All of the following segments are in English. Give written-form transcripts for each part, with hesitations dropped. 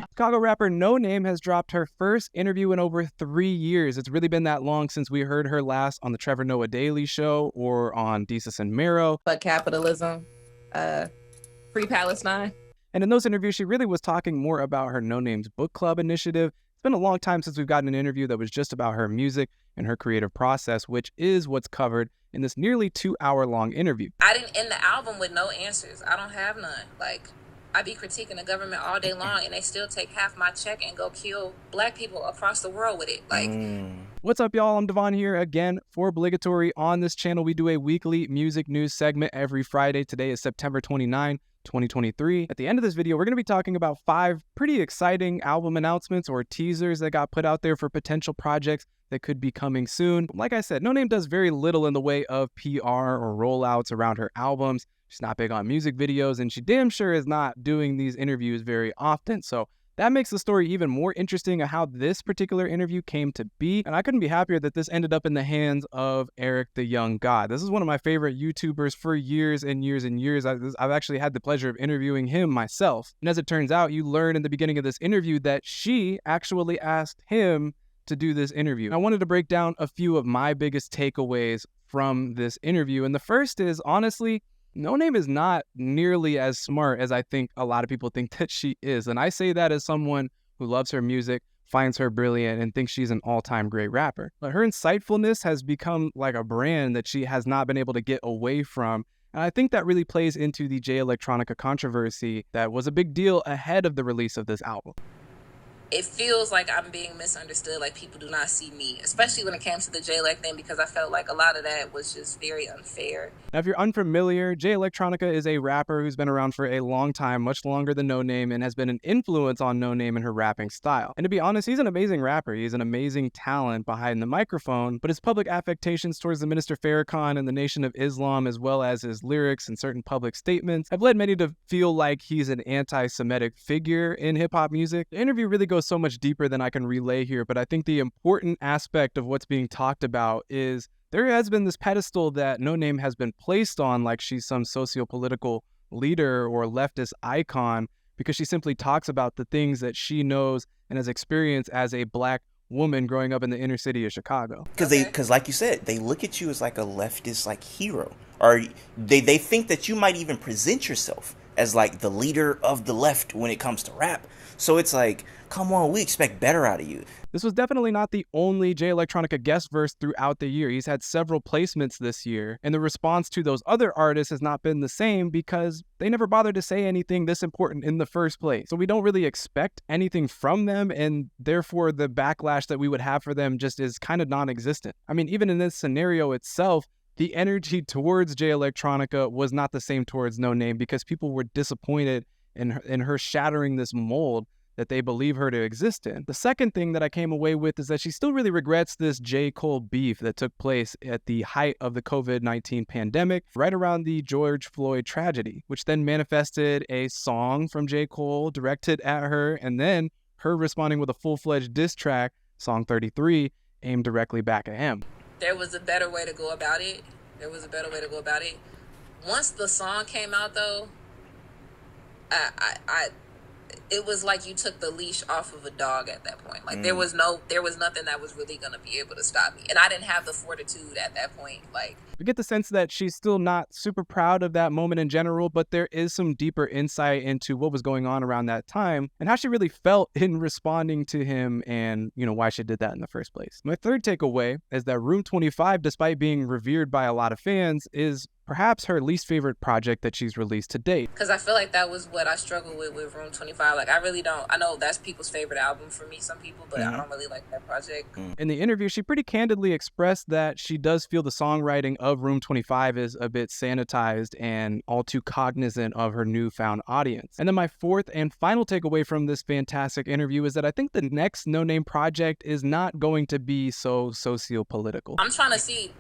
Chicago rapper Noname has dropped her first interview in over 3 years. It's really been that long since we heard her last on the Trevor Noah Daily Show or on Desus and Mero. But capitalism, free Palestine. And in those interviews, she really was talking more about her Noname's book club initiative. It's been a long time since we've gotten an interview that was just about her music and her creative process, which is what's covered in this nearly 2-hour-long interview. I didn't end the album with no answers. I don't have none. Like, I be critiquing the government all day long, and they still take half my check and go kill black people across the world with it. Like, What's up, y'all? I'm Devon here again for Obligatory. On this channel, we do a weekly music news segment every Friday. Today is September 29, 2023. At the end of this video, we're going to be talking about 5 pretty exciting album announcements or teasers that got put out there for potential projects that could be coming soon. Like I said, Noname does very little in the way of PR or rollouts around her albums. She's not big on music videos, and she damn sure is not doing these interviews very often. So that makes the story even more interesting of how this particular interview came to be. And I couldn't be happier that this ended up in the hands of Eric the Young God. This is one of my favorite YouTubers for years and years and years. I've actually had the pleasure of interviewing him myself. And as it turns out, you learn in the beginning of this interview that she actually asked him to do this interview. I wanted to break down a few of my biggest takeaways from this interview. And the first is, honestly, Noname is not nearly as smart as I think a lot of people think that she is. And I say that as someone who loves her music, finds her brilliant, and thinks she's an all-time great rapper. But her insightfulness has become like a brand that she has not been able to get away from. And I think that really plays into the Jay Electronica controversy that was a big deal ahead of the release of this album. it feels like I'm being misunderstood, like people do not see me, especially when it came to the J-Lec thing, because I felt like a lot of that was just very unfair. Now, if you're unfamiliar, Jay Electronica is a rapper who's been around for a long time, much longer than Noname, and has been an influence on Noname in her rapping style. And to be honest, he's an amazing rapper. He's an amazing talent behind the microphone, but his public affectations towards the Minister Farrakhan and the Nation of Islam, as well as his lyrics and certain public statements, have led many to feel like he's an anti-Semitic figure in hip-hop music. The interview really goes so much deeper than I can relay here, but I think the important aspect of what's being talked about is there has been this pedestal that Noname has been placed on, like she's some socio-political leader or leftist icon, because she simply talks about the things that she knows and has experienced as a black woman growing up in the inner city of Chicago. Because like you said, they look at you as like a leftist like hero, or they think that you might even present yourself as like the leader of the left when it comes to rap. So it's like, come on, we expect better out of you. This was definitely not the only Jay Electronica guest verse throughout the year. He's had several placements this year, and the response to those other artists has not been the same because they never bothered to say anything this important in the first place. So we don't really expect anything from them, and therefore the backlash that we would have for them just is kind of non-existent. I mean, even in this scenario itself, the energy towards Jay Electronica was not the same towards Noname because people were disappointed in her shattering this mold that they believe her to exist in. The second thing that I came away with is that she still really regrets this J. Cole beef that took place at the height of the COVID-19 pandemic, right around the George Floyd tragedy, which then manifested a song from J. Cole directed at her, and then her responding with a full-fledged diss track, Song 33, aimed directly back at him. There was a better way to go about it. Once the song came out, though, it was like you took the leash off of a dog at that point. Like there was nothing that was really going to be able to stop me. And I didn't have the fortitude at that point. Like, we get the sense that she's still not super proud of that moment in general, but there is some deeper insight into what was going on around that time and how she really felt in responding to him and, why she did that in the first place. My third takeaway is that Room 25, despite being revered by a lot of fans, is perhaps her least favorite project that she's released to date. Because I feel like that was what I struggled with Room 25. Like, I really don't. I know that's people's favorite album for me, some people, but I don't really like that project. In the interview, she pretty candidly expressed that she does feel the songwriting of Room 25 is a bit sanitized and all too cognizant of her newfound audience. And then my fourth and final takeaway from this fantastic interview is that I think the next Noname project is not going to be so socio-political. I'm trying to see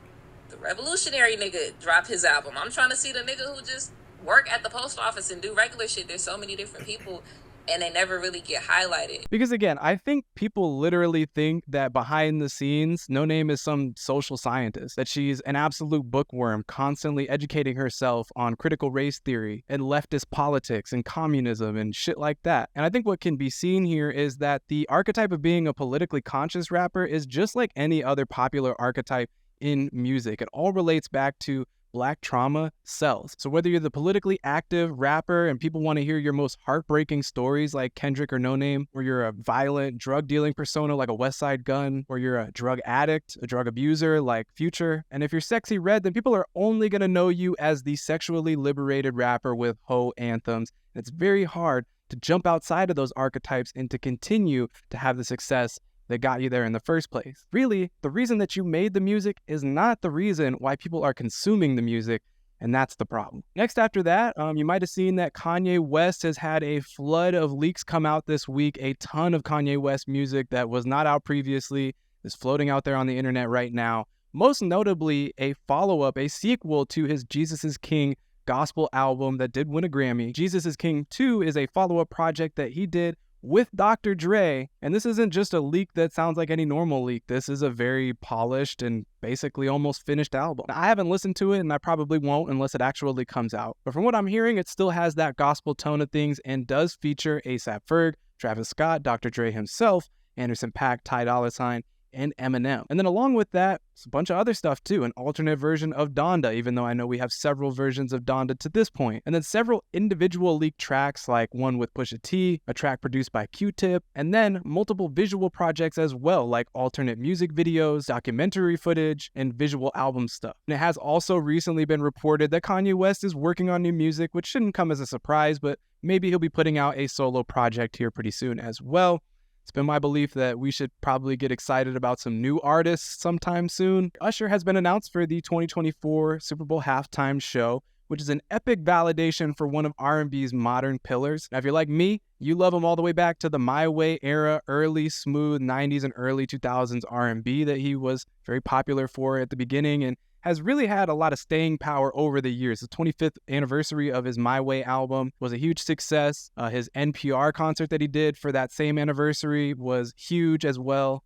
the revolutionary nigga drop his album. I'm trying to see the nigga who just work at the post office and do regular shit. There's so many different people and they never really get highlighted. Because again, I think people literally think that behind the scenes, Noname is some social scientist, that she's an absolute bookworm, constantly educating herself on critical race theory and leftist politics and communism and shit like that. And I think what can be seen here is that the archetype of being a politically conscious rapper is just like any other popular archetype in music. It all relates back to Black trauma sells. So whether you're the politically active rapper and people want to hear your most heartbreaking stories like Kendrick or Noname, or you're a violent drug dealing persona like a West Side Gun, or you're a drug addict, a drug abuser like Future, and if you're Sexy Red, then people are only going to know you as the sexually liberated rapper with hoe anthems. And it's very hard to jump outside of those archetypes and to continue to have the success that got you there in the first place. Really, the reason that you made the music is not the reason why people are consuming the music, and that's the problem. Next after that, you might have seen that Kanye West has had a flood of leaks come out this week. A ton of Kanye West music that was not out previously is floating out there on the internet right now. Most notably, a follow-up, a sequel to his Jesus is King gospel album that did win a Grammy. Jesus is King 2 is a follow-up project that he did with Dr. Dre, and this isn't just a leak that sounds like any normal leak. This is a very polished and basically almost finished album. Now, I haven't listened to it, and I probably won't unless it actually comes out. But from what I'm hearing, it still has that gospel tone of things and does feature A$AP Ferg, Travis Scott, Dr. Dre himself, Anderson .Paak, Ty Dolla $ign, and Eminem. And then along with that, it's a bunch of other stuff too, an alternate version of Donda, even though I know we have several versions of Donda to this point. And then several individual leaked tracks, like one with Pusha T, a track produced by Q-Tip, and then multiple visual projects as well, like alternate music videos, documentary footage, and visual album stuff. And it has also recently been reported that Kanye West is working on new music, which shouldn't come as a surprise, but maybe he'll be putting out a solo project here pretty soon as well. It's been my belief that we should probably get excited about some new artists sometime soon. Usher has been announced for the 2024 Super Bowl halftime show, which is an epic validation for one of R&B's modern pillars. Now, if you're like me, you love him all the way back to the My Way era, early smooth 90s and early 2000s R&B that he was very popular for at the beginning, and has really had a lot of staying power over the years. The 25th anniversary of his My Way album was a huge success. His NPR concert that he did for that same anniversary was huge as well.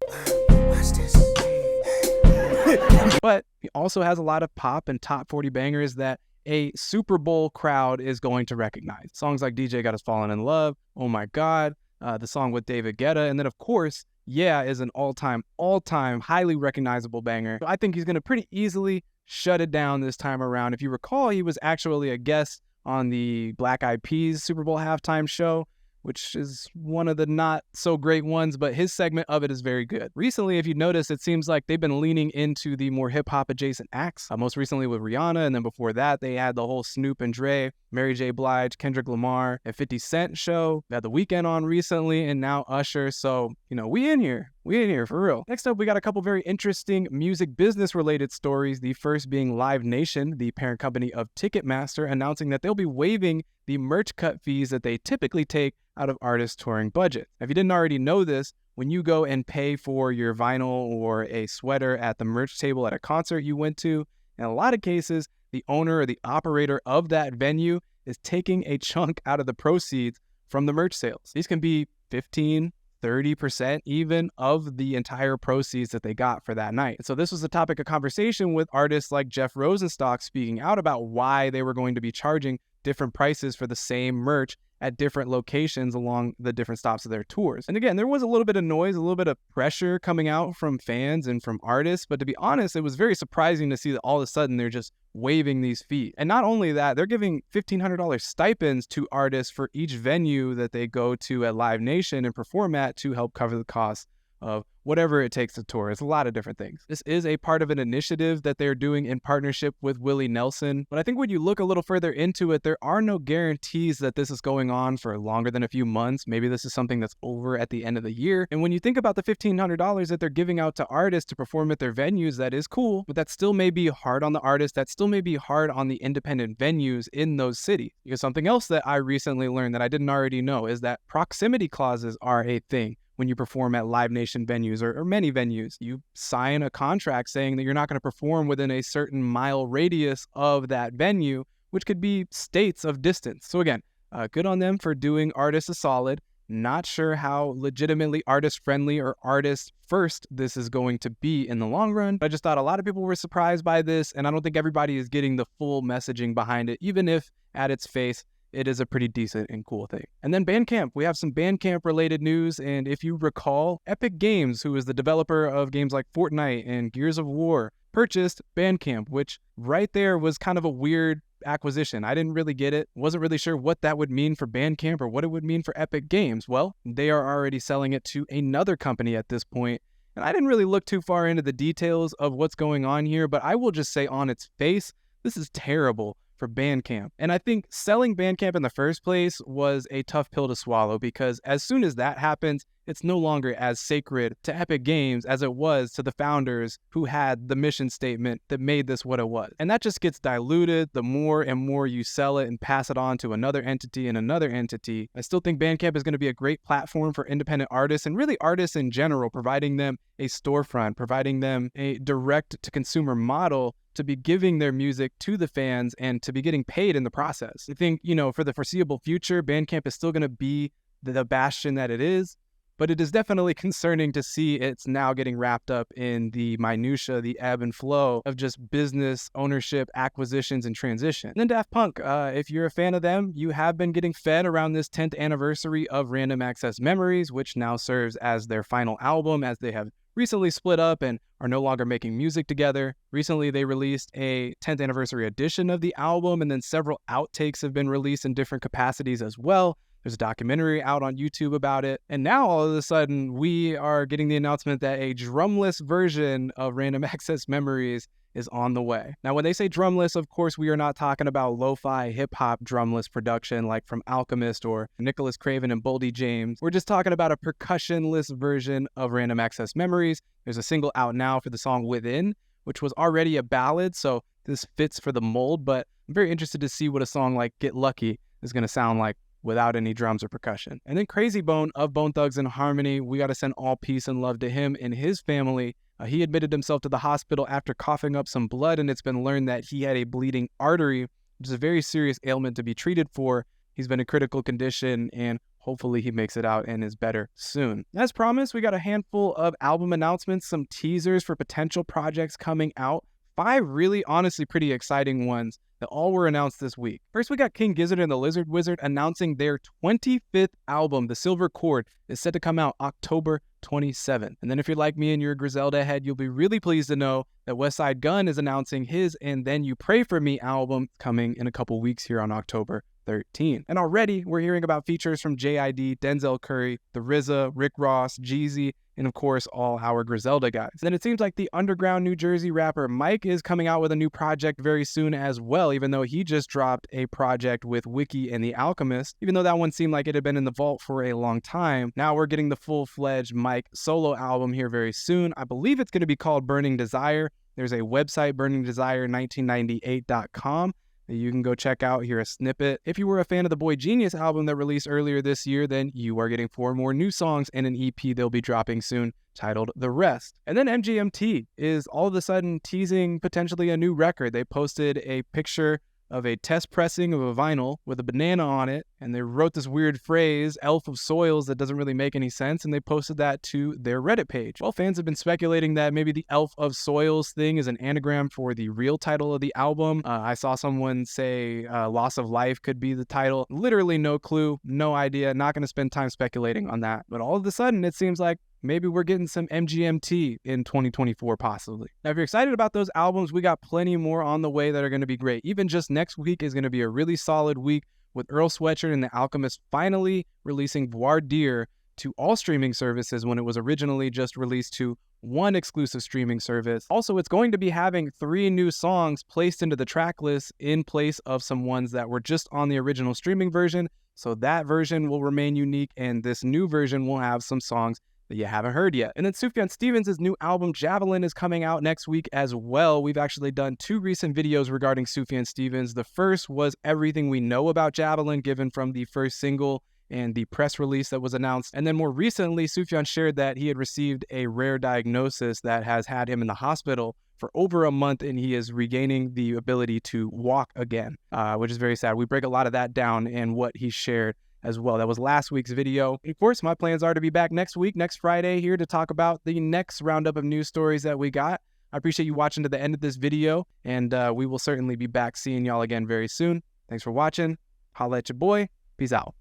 But he also has a lot of pop and top 40 bangers that a Super Bowl crowd is going to recognize. Songs like DJ Got Us Falling in Love, Oh My God, the song with David Guetta, and then of course, Yeah is an all-time, highly recognizable banger. So I think he's going to pretty easily shut it down this time around. If you recall, he was actually a guest on the Black Eyed Peas Super Bowl halftime show, which is one of the not so great ones, but his segment of it is very good. Recently, if you notice, it seems like they've been leaning into the more hip-hop adjacent acts, most recently with Rihanna, and then before that, they had the whole Snoop and Dre, Mary J. Blige, Kendrick Lamar, and 50 Cent show. They had The Weeknd on recently, and now Usher, so, we in here. We in here, for real. Next up, we got a couple very interesting music business-related stories, the first being Live Nation, the parent company of Ticketmaster, announcing that they'll be waiving the merch cut fees that they typically take out of artists' touring budget. Now, if you didn't already know this, when you go and pay for your vinyl or a sweater at the merch table at a concert you went to, in a lot of cases, the owner or the operator of that venue is taking a chunk out of the proceeds from the merch sales. These can be 15, 30% even of the entire proceeds that they got for that night. And so this was a topic of conversation with artists like Jeff Rosenstock speaking out about why they were going to be charging different prices for the same merch at different locations along the different stops of their tours. And again, there was a little bit of noise, a little bit of pressure coming out from fans and from artists, but to be honest, it was very surprising to see that all of a sudden they're just waiving these fees. And not only that, they're giving $1,500 stipends to artists for each venue that they go to at Live Nation and perform at to help cover the cost of whatever it takes to tour. It's a lot of different things. This is a part of an initiative that they're doing in partnership with Willie Nelson. But I think when you look a little further into it, there are no guarantees that this is going on for longer than a few months. Maybe this is something that's over at the end of the year. And when you think about the $1,500 that they're giving out to artists to perform at their venues, that is cool, but that still may be hard on the artists. That still may be hard on the independent venues in those cities. Because something else that I recently learned that I didn't already know is that proximity clauses are a thing. When you perform at Live Nation venues or many venues, you sign a contract saying that you're not going to perform within a certain mile radius of that venue, which could be states of distance. So again, good on them for doing artists a solid. Not sure how legitimately artist-friendly or artist-first this is going to be in the long run. I just thought a lot of people were surprised by this, and I don't think everybody is getting the full messaging behind it, even if at its face, it is a pretty decent and cool thing. And then Bandcamp, we have some Bandcamp related news. And if you recall, Epic Games, who is the developer of games like Fortnite and Gears of War, purchased Bandcamp, which right there was kind of a weird acquisition. I didn't really get it. Wasn't really sure what that would mean for Bandcamp or what it would mean for Epic Games. Well, they are already selling it to another company at this point. And I didn't really look too far into the details of what's going on here, but I will just say on its face, this is terrible for Bandcamp. And I think selling Bandcamp in the first place was a tough pill to swallow, because as soon as that happens, it's no longer as sacred to Epic Games as it was to the founders who had the mission statement that made this what it was. And that just gets diluted the more and more you sell it and pass it on to another entity and another entity. I still think Bandcamp is going to be a great platform for independent artists and really artists in general, providing them a storefront, providing them a direct-to-consumer model to be giving their music to the fans and to be getting paid in the process. I think, for the foreseeable future, Bandcamp is still going to be the bastion that it is, but it is definitely concerning to see it's now getting wrapped up in the minutia, the ebb and flow of just business ownership, acquisitions, and transition. And then Daft Punk, if you're a fan of them, you have been getting fed around this 10th anniversary of Random Access Memories, which now serves as their final album, as they have recently split up and are no longer making music together. Recently, they released a 10th anniversary edition of the album, and then several outtakes have been released in different capacities as well. There's a documentary out on YouTube about it. And now all of a sudden, we are getting the announcement that a drumless version of Random Access Memories is on the way. Now, when they say drumless, of course, we are not talking about lo-fi hip-hop drumless production like from Alchemist or Nicholas Craven and Boldy James. We're just talking about a percussionless version of Random Access Memories. There's a single out now for the song Within, which was already a ballad, so this fits for the mold, but I'm very interested to see what a song like Get Lucky is going to sound like without any drums or percussion. And then Krayzie Bone of Bone Thugs and Harmony, we got to send all peace and love to him and his family. He admitted himself to the hospital after coughing up some blood, and it's been learned that he had a bleeding artery, which is a very serious ailment to be treated for. He's been in critical condition, and hopefully he makes it out and is better soon. As promised, we got a handful of album announcements, some teasers for potential projects coming out. 5 really honestly pretty exciting ones that all were announced this week. First, we got King Gizzard and the Lizard Wizard announcing their 25th album, The Silver Chord, is set to come out October 27th. And then if you're like me and you're a Griselda head, you'll be really pleased to know that Westside Gunn is announcing his And Then You Pray For Me album coming in a couple weeks here on October 13. And already we're hearing about features from JID, Denzel Curry, The RZA, Rick Ross, Jeezy, and of course, all our Griselda guys. Then it seems like the underground New Jersey rapper Mike is coming out with a new project very soon as well, even though he just dropped a project with Wiki and The Alchemist. Even though that one seemed like it had been in the vault for a long time, now we're getting the full-fledged Mike solo album here very soon. I believe it's going to be called Burning Desire. There's a website, burningdesire1998.com. You can go check out, hear a snippet. If you were a fan of the Boy Genius album that released earlier this year, then you are getting 4 more new songs and an EP they'll be dropping soon titled The Rest. And then MGMT is all of a sudden teasing potentially a new record. They posted a picture of a test pressing of a vinyl with a banana on it, and they wrote this weird phrase, Elf of Soils, that doesn't really make any sense, and they posted that to their Reddit page. Well, fans have been speculating that maybe the Elf of Soils thing is an anagram for the real title of the album. I saw someone say Loss of Life could be the title. Literally no clue, no idea, not going to spend time speculating on that. But all of a sudden, it seems like maybe we're getting some MGMT in 2024, possibly. Now, if you're excited about those albums, we got plenty more on the way that are going to be great. Even just next week is going to be a really solid week with Earl Sweatshirt and The Alchemist finally releasing Voir Dire to all streaming services when it was originally just released to one exclusive streaming service. Also, it's going to be having 3 new songs placed into the track list in place of some ones that were just on the original streaming version. So that version will remain unique, and this new version will have some songs that you haven't heard yet. And then Sufjan Stevens' new album Javelin is coming out next week as well. We've actually done 2 recent videos regarding Sufjan Stevens. The first was everything we know about Javelin, given from the first single and the press release that was announced. And then more recently, Sufjan shared that he had received a rare diagnosis that has had him in the hospital for over a month, and he is regaining the ability to walk again, which is very sad. We break a lot of that down in what he shared as well. That was last week's video. Of course, my plans are to be back next week, next Friday here to talk about the next roundup of news stories that we got. I appreciate you watching to the end of this video, and we will certainly be back seeing y'all again very soon. Thanks for watching. Holla at your boy. Peace out.